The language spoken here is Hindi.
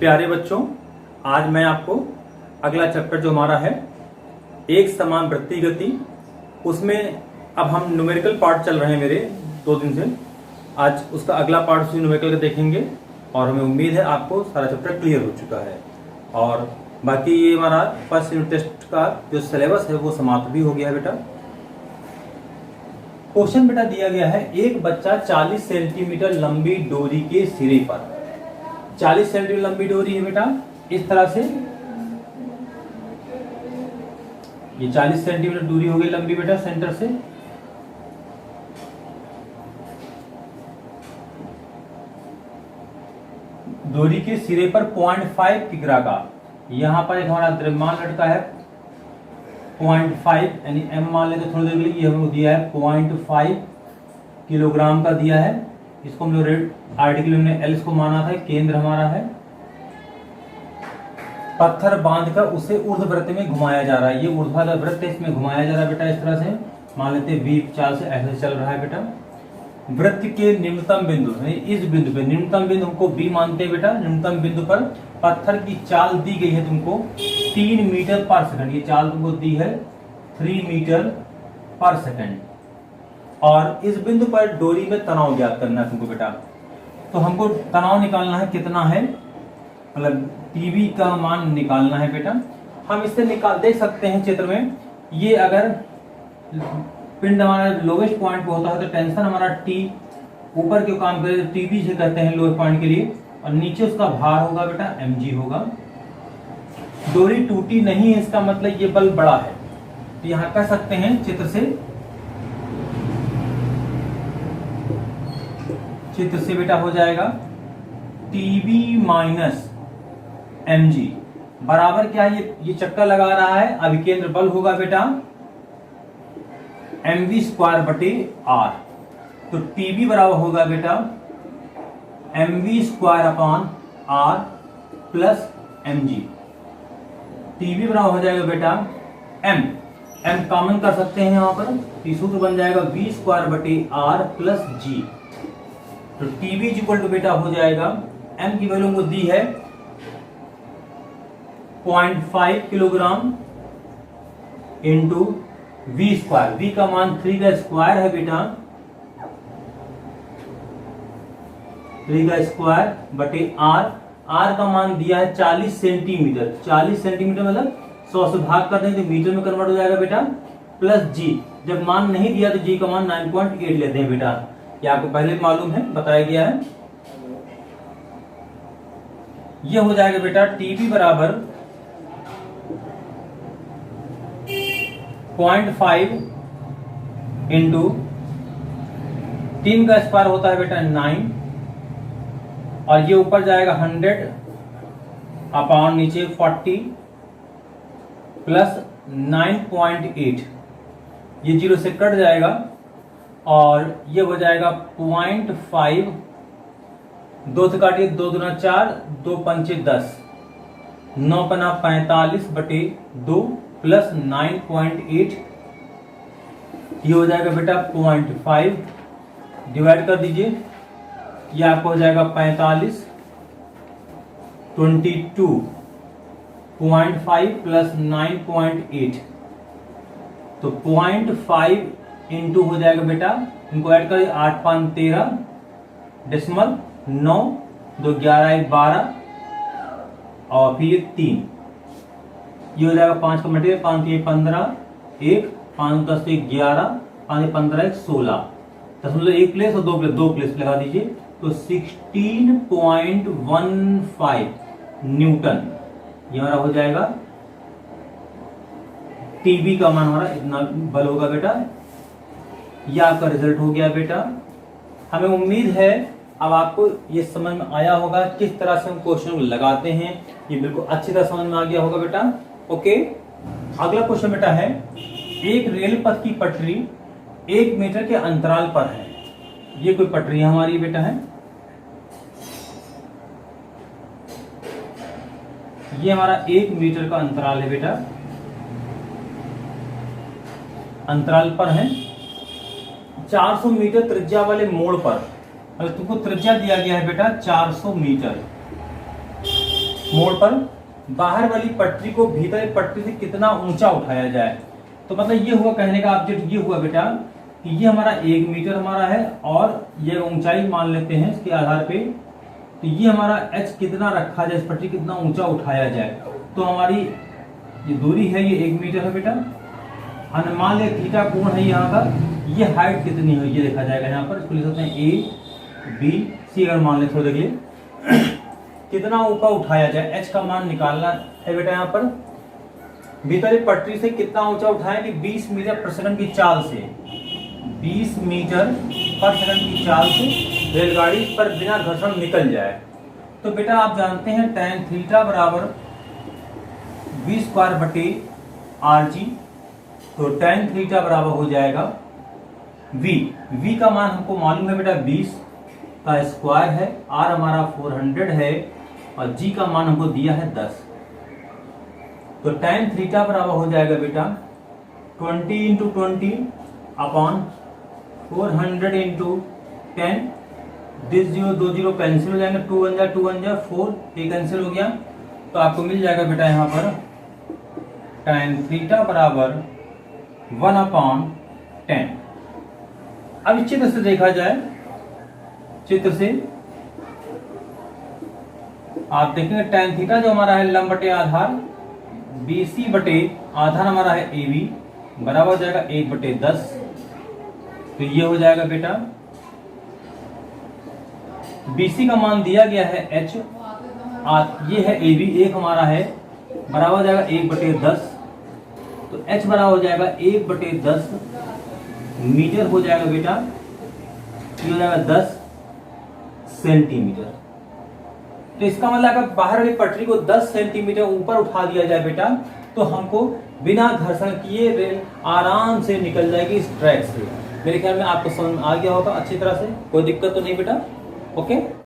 प्यारे बच्चों, आज मैं आपको अगला चैप्टर जो हमारा है एक समान वृत्तीय गति, उसमें अब हम न्यूमेरिकल पार्ट चल रहे हैं मेरे 2 दिन से। आज उसका अगला पार्ट उसी न्यूमेरिकल का देखेंगे और हमें उम्मीद है आपको सारा चैप्टर क्लियर हो चुका है। और बाकी ये हमारा फर्स्ट यूनिट टेस्ट का जो सिलेबस है वो समाप्त भी हो गया है बेटा। क्वेश्चन बेटा दिया गया है, एक बच्चा 40 सेंटीमीटर लंबी डोरी के सिरे पर, 40 सेंटीमीटर लंबी डोरी है बेटा, इस तरह से ये 40 सेंटीमीटर दूरी हो गई लंबी बेटा सेंटर से। डोरी के सिरे पर 0.5 किग्रा का, यहां पर एक हमारा द्रव्यमान लटका है 0.5, यानी m मान लेते थोड़ी देर के लिए, ये हमको दिया है 0.5 किलोग्राम का दिया है। इसको हम लोग आर्टिकल में एल को माना था, केंद्र हमारा है। पत्थर बांधकर उसे ऊर्ध्ववृत्त में घुमाया जा रहा है, ये ऊर्ध्वाधर वृत्त इसमें घुमाया जा रहा है बेटा, इस तरह से मान लेते V चाल से ऐसे चल रहा है बेटा। वृत्त के निम्नतम बिंदु, इस बिंदु पे निम्नतम बिंदु हमको B मानते हैं बेटा। निम्नतम बिंदु पर पत्थर की चाल दी गई है तुमको 3 मीटर पर सेकंड, ये चाल तुमको दी है 3 मीटर पर सेकंड। और इस बिंदु पर डोरी में तनाव ज्ञात करना है तुमको बेटा। तो हमको तनाव निकालना है, कितना है, मतलब टीवी का मान निकालना है बेटा। हम इससे देख सकते हैं चित्र में, ये अगर पिंड हमारा लोवेस्ट पॉइंट पे होता है तो टेंशन हमारा टी ऊपर क्यों काम करे, तो टीबी से कहते हैं लोअर पॉइंट के लिए, और नीचे उसका भार होगा बेटा mg होगा। डोरी टूटी नहीं है, इसका मतलब ये बल बड़ा है। तो यहां कह सकते हैं चित्र से बेटा हो जाएगा टीबी माइनस mg बराबर क्या है, ये चक्कर लगा रहा है, अभिकेंद्र बल होगा बेटा mv स्क्वायर बटे r। तो टीबी बराबर होगा बेटा mv square upon r plus mg। TB बराबर हो जाएगा बेटा m कॉमन कर सकते हैं यहाँ पर, सूत्र बन जाएगा v स्क्वायर बटे r प्लस g। तो टीबी इक्वल टू बेटा हो जाएगा, m की वैल्यू को दी है 0.5 kilogram into v square, v का मान 3 का स्क्वायर है बेटा, 3 का स्क्वायर बटे r का मान दिया है 40 सेंटीमीटर। 40 सेंटीमीटर मतलब 100 से भाग कर देंगे तो मीटर में कन्वर्ट हो जाएगा बेटा, प्लस g। जब मान नहीं दिया तो g का मान 9.8 लेते हैं बेटा, ये आपको पहले मालूम है, बताया गया है। ये हो जाएगा बेटा टीबी बराबर 0.5 इंटू 3 का स्क्वायर होता है बेटा 9, और ये ऊपर जाएगा 100 अपॉन नीचे 40 प्लस 9.8, ये 0 से कट जाएगा और ये हो जाएगा 0.5, 2 से काटिए, 2 दूना 4, 2 पंचे 10, 9 पना 45 बटे 2 प्लस 9.8, ये हो जाएगा बेटा 0.5, डिवाइड कर दीजिए, ये आपको हो जाएगा 45, 22, 0.5 प्लस 9.8, तो 0.5 इंटू हो जाएगा बेटा, इनको ऐड करिए, 8 5 13 डेसिमल 9, 2 11 1 12 और फिर 3, ये हो जाएगा 5 का मटेरियल, 5 3 15, 1 5 10 11, 5 15 1 16, दशमलव 1 प्लेस और 2 प्लेस लगा दीजिए, तो 16.15 न्यूटन ये हमारा हो जाएगा। टीबी का मान हमारा इतना बल होगा बेटा। ये आपका रिजल्ट हो गया बेटा। हमें उम्मीद है अब आपको ये समझ में आया होगा किस तरह से हम क्वेश्चन लगाते हैं, ये बिल्कुल अच्छी तरह समझ में आ गया होगा बेटा। ओके, अगला क्वेश्चन बेटा है, एक रेल पथ की पटरी 1 मीटर के अंतराल पर है। ये कोई पटरी हमारी बेटा है, ये हमारा 1 मीटर का अंतराल है बेटा, अंतराल पर है। 400 मीटर त्रिज्या वाले मोड़ पर, अगर तुमको त्रिज्या दिया गया है बेटा 400 मीटर, मोड़ पर बाहर वाली पटरी को भीतर पटरी से कितना ऊंचा उठाया जाए। तो मतलब ये हुआ, कहने का ऑब्जेक्ट ये हुआ बेटा कि ये हमारा 1 मीटर हमारा है और ये ऊंचाई मान लेते हैं इसके आधार पे। तो ये हमारा h कितना रखा जाए, इस पटरी कितना ऊंचा उठाया जाए। तो हमारी ये दूरी है ये 1 मीटर है बेटा, मान ले थीटा कोण है यहाँ का, ये हाइट कितनी है ये देखा जाएगा। यहाँ पर इसको लिख सकते हैं ए बी सी, अगर मान ले थोड़े देख लिए कितना ऊपर उठाया जाए, h का मान निकालना है बेटा। यहाँ पर भीतर पटरी से कितना ऊंचा उठाया कि 20 मीटर प्रति सेकंड की चाल से, 20 मीटर पर सेकंड की चाल से रेलगाड़ी पर बिना घर्षण निकल जाए। तो बेटा आप जानते हैं tan थीटा बराबर v स्क्वायर बटे आर जी। तो tan थीटा बराबर हो जाएगा v का मान हमको मालूम है बेटा 20 का स्क्वायर है, r हमारा 400 है और g का मान हमको दिया है 10। तो tan थीटा बराबर हो जाएगा बेटा 20 into 20 upon 400 into 10। This 0 2 0 cancel हो जाएंगे, 2 1 जा 2 1 जा 4, ये कैंसिल हो गया। तो आपको मिल जाएगा बेटा यहाँ पर tan थीटा बराबर 1/10। अब इस चित्र से देखा जाए, चित्र से आप देखेंगे tan थीटा जो हमारा है लंब बटे आधार, BC बटे आधार हमारा है AB बराबर हो जाएगा 1/10। तो ये हो जाएगा बेटा BC का मान दिया गया है H, ये है AB, एक हमारा है बराबर हो जाएगा 1/10। तो H बराबर हो जाएगा 1/10 मीटर हो जाएगा बेटा, ये हो जाएगा 10 सेंटीमीटर। तो इसका मतलब अगर बाहर वाली पटरी को 10 सेंटीमीटर ऊपर उठा दिया जाए बेटा, तो हमको बिना घर्षण किए रेल आराम से निकल जाएगी इस ट्रैक से। मेरे ख्याल में आपको समझ में आ गया होगा अच्छी तरह से, कोई दिक्कत तो नहीं बेटा। ओके।